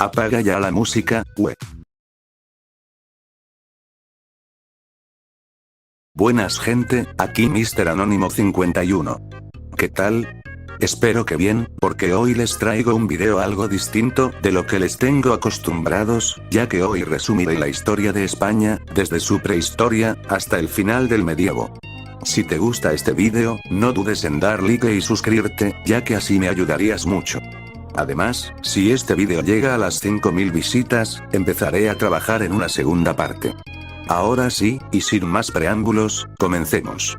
Apaga ya la música, we. Buenas gente, aquí Mr. Anónimo 51. ¿Qué tal? Espero que bien, porque hoy les traigo un video algo distinto de lo que les tengo acostumbrados, ya que hoy resumiré la historia de España, desde su prehistoria, hasta el final del medievo. Si te gusta este video, no dudes en dar like y suscribirte, ya que así me ayudarías mucho. Además, si este video llega a las 5000 visitas, empezaré a trabajar en una segunda parte. Ahora sí, y sin más preámbulos, comencemos.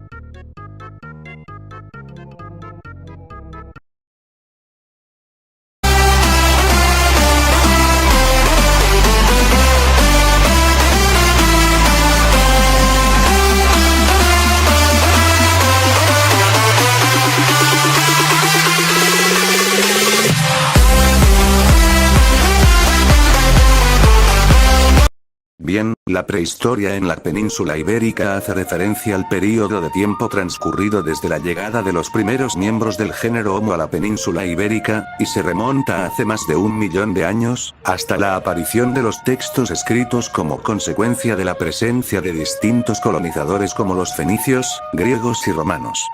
Bien, la prehistoria en la península ibérica hace referencia al período de tiempo transcurrido desde la llegada de los primeros miembros del género Homo a la península ibérica, y se remonta a hace más de 1 millón de años, hasta la aparición de los textos escritos como consecuencia de la presencia de distintos colonizadores como los fenicios, griegos y romanos.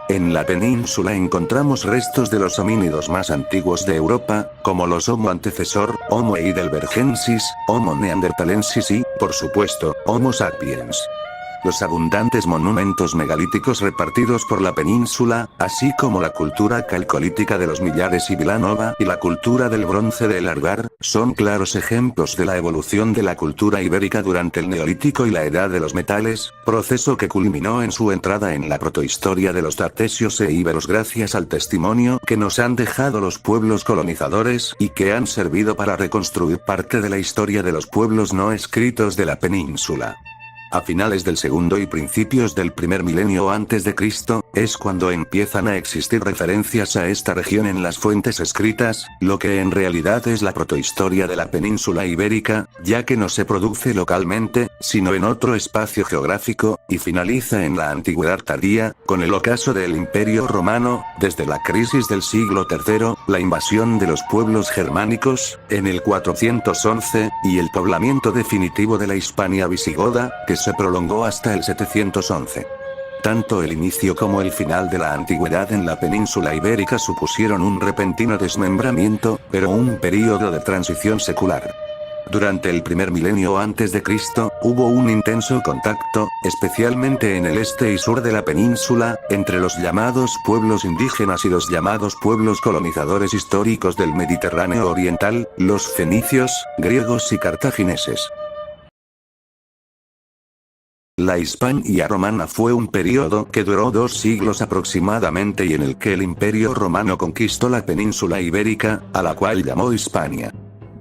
En la península encontramos restos de los homínidos más antiguos de Europa, como los Homo antecesor, Homo heidelbergensis, Homo neanderthalensis y, por supuesto, Homo sapiens. Los abundantes monumentos megalíticos repartidos por la península, así como la cultura calcolítica de los Millares y Vilanova y la cultura del bronce de El Argar, son claros ejemplos de la evolución de la cultura ibérica durante el Neolítico y la Edad de los Metales, proceso que culminó en su entrada en la protohistoria de los tartesios e íberos gracias al testimonio que nos han dejado los pueblos colonizadores y que han servido para reconstruir parte de la historia de los pueblos no escritos de la península. A finales del segundo y principios del primer milenio antes de Cristo, es cuando empiezan a existir referencias a esta región en las fuentes escritas, lo que en realidad es la protohistoria de la península ibérica, ya que no se produce localmente, sino en otro espacio geográfico, y finaliza en la antigüedad tardía, con el ocaso del Imperio Romano, desde la crisis del siglo III, la invasión de los pueblos germánicos, en el 411, y el poblamiento definitivo de la Hispania visigoda, que se prolongó hasta el 711. Tanto el inicio como el final de la antigüedad en la península ibérica supusieron un repentino desmembramiento, pero un período de transición secular. Durante el primer milenio antes de Cristo, hubo un intenso contacto, especialmente en el este y sur de la península, entre los llamados pueblos indígenas y los llamados pueblos colonizadores históricos del Mediterráneo oriental, los fenicios, griegos y cartagineses. La Hispania romana fue un período que duró 2 siglos aproximadamente y en el que el Imperio Romano conquistó la península ibérica, a la cual llamó Hispania.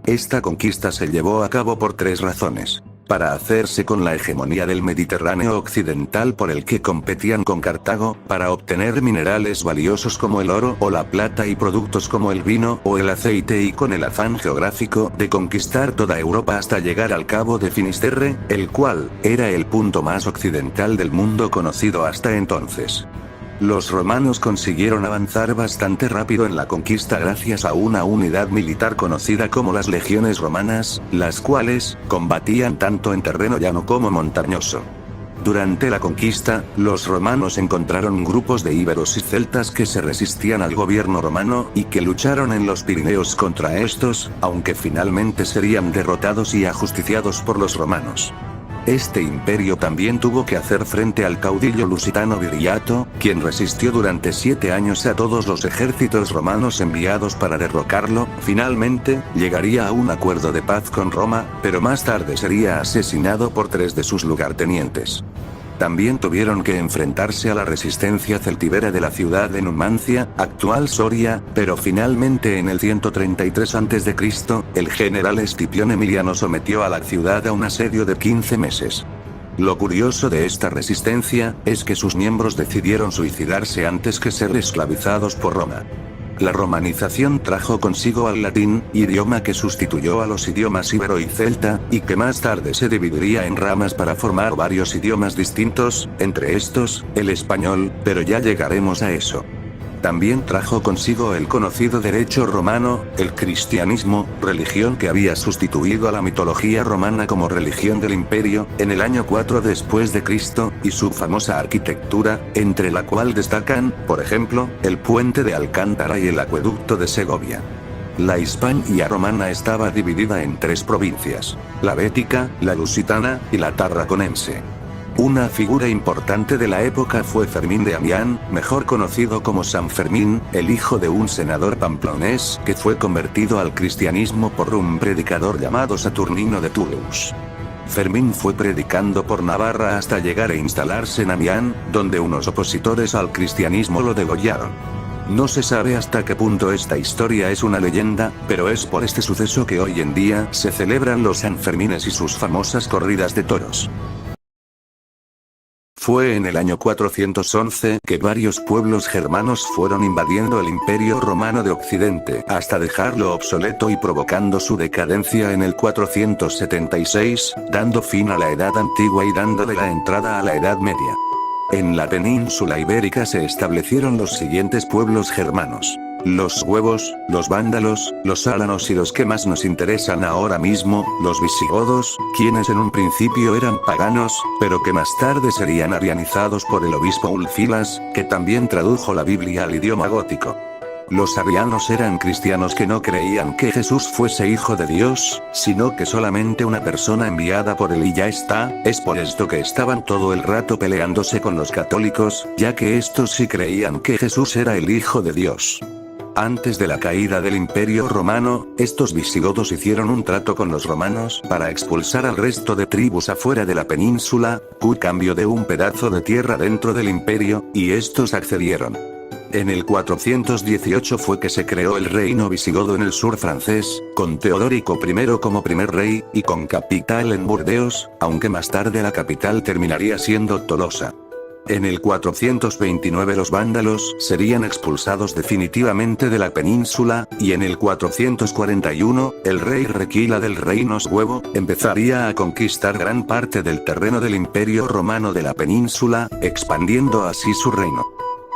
Esta conquista se llevó a cabo por 3 razones. Para hacerse con la hegemonía del Mediterráneo occidental por el que competían con Cartago, para obtener minerales valiosos como el oro o la plata y productos como el vino o el aceite y con el afán geográfico de conquistar toda Europa hasta llegar al Cabo de Finisterre, el cual era el punto más occidental del mundo conocido hasta entonces. Los romanos consiguieron avanzar bastante rápido en la conquista gracias a una unidad militar conocida como las legiones romanas, las cuales combatían tanto en terreno llano como montañoso. Durante la conquista, los romanos encontraron grupos de íberos y celtas que se resistían al gobierno romano y que lucharon en los Pirineos contra estos, aunque finalmente serían derrotados y ajusticiados por los romanos. Este imperio también tuvo que hacer frente al caudillo lusitano Viriato, quien resistió durante 7 años a todos los ejércitos romanos enviados para derrocarlo. Finalmente, llegaría a un acuerdo de paz con Roma, pero más tarde sería asesinado por 3 de sus lugartenientes. También tuvieron que enfrentarse a la resistencia celtibera de la ciudad de Numancia, actual Soria, pero finalmente en el 133 a.C., el general Escipión Emiliano sometió a la ciudad a un asedio de 15 meses. Lo curioso de esta resistencia, es que sus miembros decidieron suicidarse antes que ser esclavizados por Roma. La romanización trajo consigo al latín, idioma que sustituyó a los idiomas íbero y celta, y que más tarde se dividiría en ramas para formar varios idiomas distintos, entre estos, el español, pero ya llegaremos a eso. También trajo consigo el conocido derecho romano, el cristianismo, religión que había sustituido a la mitología romana como religión del imperio, en el año 4 después de Cristo, y su famosa arquitectura, entre la cual destacan, por ejemplo, el puente de Alcántara y el acueducto de Segovia. La Hispania romana estaba dividida en 3 provincias: la bética, la lusitana, y la tarraconense. Una figura importante de la época fue Fermín de Amiens, mejor conocido como San Fermín, el hijo de un senador pamplonés que fue convertido al cristianismo por un predicador llamado Saturnino de Toulouse. Fermín fue predicando por Navarra hasta llegar e instalarse en Amiens, donde unos opositores al cristianismo lo degollaron. No se sabe hasta qué punto esta historia es una leyenda, pero es por este suceso que hoy en día se celebran los Sanfermines y sus famosas corridas de toros. Fue en el año 411 que varios pueblos germanos fueron invadiendo el Imperio Romano de Occidente hasta dejarlo obsoleto y provocando su decadencia en el 476, dando fin a la Edad Antigua y dándole la entrada a la Edad Media. En la península ibérica se establecieron los siguientes pueblos germanos: los suevos, los vándalos, los álanos y los que más nos interesan ahora mismo, los visigodos, quienes en un principio eran paganos, pero que más tarde serían arianizados por el obispo Ulfilas, que también tradujo la Biblia al idioma gótico. Los arianos eran cristianos que no creían que Jesús fuese hijo de Dios, sino que solamente una persona enviada por él y ya está. Es por esto que estaban todo el rato peleándose con los católicos, ya que estos sí creían que Jesús era el hijo de Dios. Antes de la caída del Imperio Romano, estos visigodos hicieron un trato con los romanos para expulsar al resto de tribus afuera de la península, a cambio de un pedazo de tierra dentro del imperio, y estos accedieron. En el 418 fue que se creó el reino visigodo en el sur francés, con Teodorico I como primer rey, y con capital en Burdeos, aunque más tarde la capital terminaría siendo Tolosa. En el 429 los vándalos serían expulsados definitivamente de la península, y en el 441, el rey Requila del reino suevo, empezaría a conquistar gran parte del terreno del Imperio Romano de la península, expandiendo así su reino.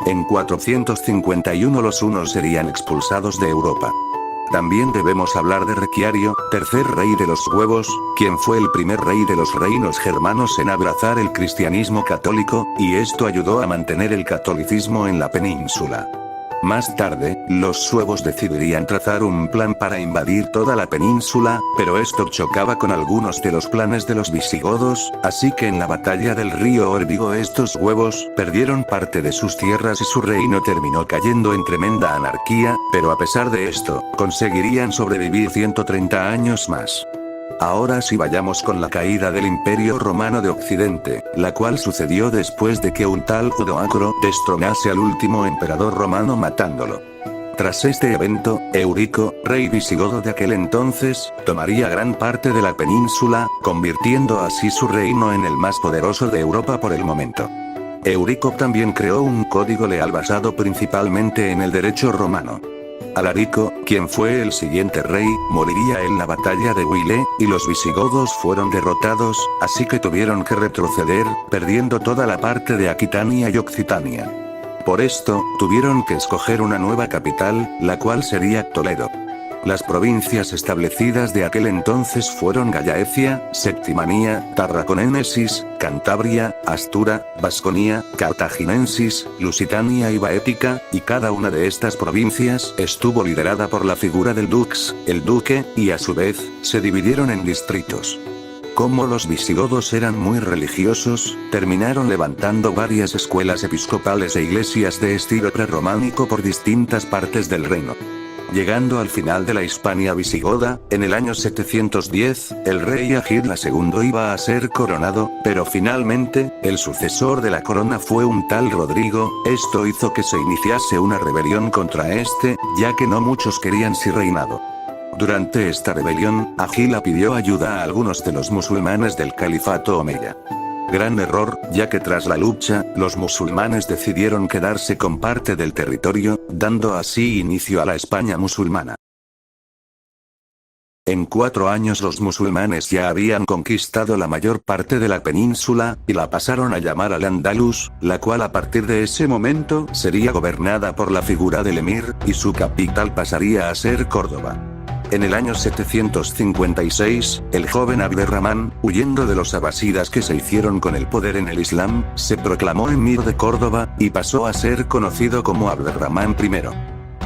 En 451 los hunos serían expulsados de Europa. También debemos hablar de Requiario, tercer rey de los suevos, quien fue el primer rey de los reinos germanos en abrazar el cristianismo católico, y esto ayudó a mantener el catolicismo en la península. Más tarde, los suevos decidirían trazar un plan para invadir toda la península, pero esto chocaba con algunos de los planes de los visigodos, así que en la batalla del río Órbigo estos suevos perdieron parte de sus tierras y su reino terminó cayendo en tremenda anarquía, pero a pesar de esto, conseguirían sobrevivir 130 años más. Ahora sí vayamos con la caída del Imperio Romano de Occidente, la cual sucedió después de que un tal Odoacro destronase al último emperador romano matándolo. Tras este evento, Eurico, rey visigodo de aquel entonces, tomaría gran parte de la península, convirtiendo así su reino en el más poderoso de Europa por el momento. Eurico también creó un código leal basado principalmente en el derecho romano. Alarico, quien fue el siguiente rey, moriría en la batalla de Huile, y los visigodos fueron derrotados, así que tuvieron que retroceder, perdiendo toda la parte de Aquitania y Occitania. Por esto, tuvieron que escoger una nueva capital, la cual sería Toledo. Las provincias establecidas de aquel entonces fueron Gallaecia, Septimania, Tarraconensis, Cantabria, Astura, Vasconia, Cartaginensis, Lusitania y Baética, y cada una de estas provincias estuvo liderada por la figura del dux, el duque, y a su vez, se dividieron en distritos. Como los visigodos eran muy religiosos, terminaron levantando varias escuelas episcopales e iglesias de estilo prerrománico por distintas partes del reino. Llegando al final de la Hispania visigoda, en el año 710, el rey Agila II iba a ser coronado, pero finalmente, el sucesor de la corona fue un tal Rodrigo. Esto hizo que se iniciase una rebelión contra este, ya que no muchos querían su reinado. Durante esta rebelión, Agila pidió ayuda a algunos de los musulmanes del califato omeya. Gran error, ya que tras la lucha, los musulmanes decidieron quedarse con parte del territorio, dando así inicio a la España musulmana. En 4 años los musulmanes ya habían conquistado la mayor parte de la península, y la pasaron a llamar Al-Ándalus, la cual a partir de ese momento sería gobernada por la figura del emir, y su capital pasaría a ser Córdoba. En el año 756, el joven Abderramán, huyendo de los abasidas que se hicieron con el poder en el Islam, se proclamó emir de Córdoba, y pasó a ser conocido como Abderramán I.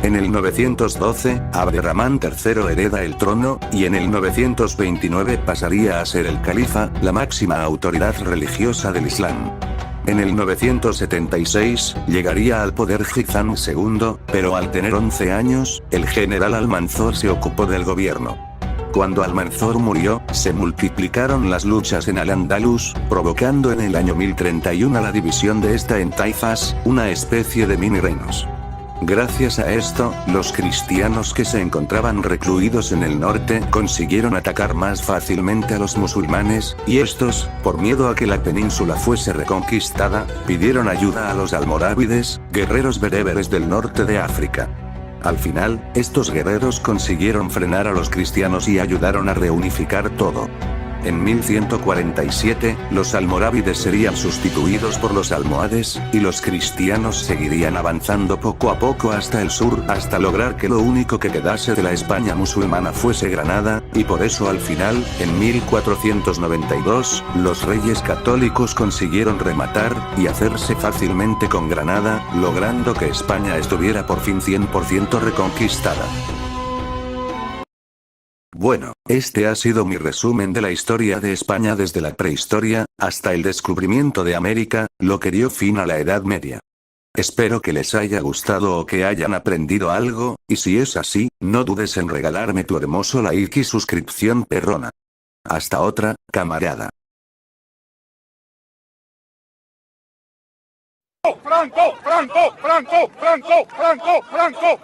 En el 912, Abderramán III hereda el trono, y en el 929 pasaría a ser el califa, la máxima autoridad religiosa del Islam. En el 976, llegaría al poder Hizam II, pero al tener 11 años, el general Almanzor se ocupó del gobierno. Cuando Almanzor murió, se multiplicaron las luchas en Al-Ándalus, provocando en el año 1031 la división de esta en taifas, una especie de mini reinos. Gracias a esto, los cristianos que se encontraban recluidos en el norte consiguieron atacar más fácilmente a los musulmanes, y estos, por miedo a que la península fuese reconquistada, pidieron ayuda a los almorávides, guerreros bereberes del norte de África. Al final, estos guerreros consiguieron frenar a los cristianos y ayudaron a reunificar todo. En 1147, los almorávides serían sustituidos por los almohades, y los cristianos seguirían avanzando poco a poco hasta el sur, hasta lograr que lo único que quedase de la España musulmana fuese Granada, y por eso al final, en 1492, los reyes católicos consiguieron rematar, y hacerse fácilmente con Granada, logrando que España estuviera por fin 100% reconquistada. Bueno, este ha sido mi resumen de la historia de España desde la prehistoria, hasta el descubrimiento de América, lo que dio fin a la Edad Media. Espero que les haya gustado o que hayan aprendido algo, y si es así, no dudes en regalarme tu hermoso like y suscripción perrona. Hasta otra, camarada. Franco, Franco, Franco, Franco, Franco, Franco.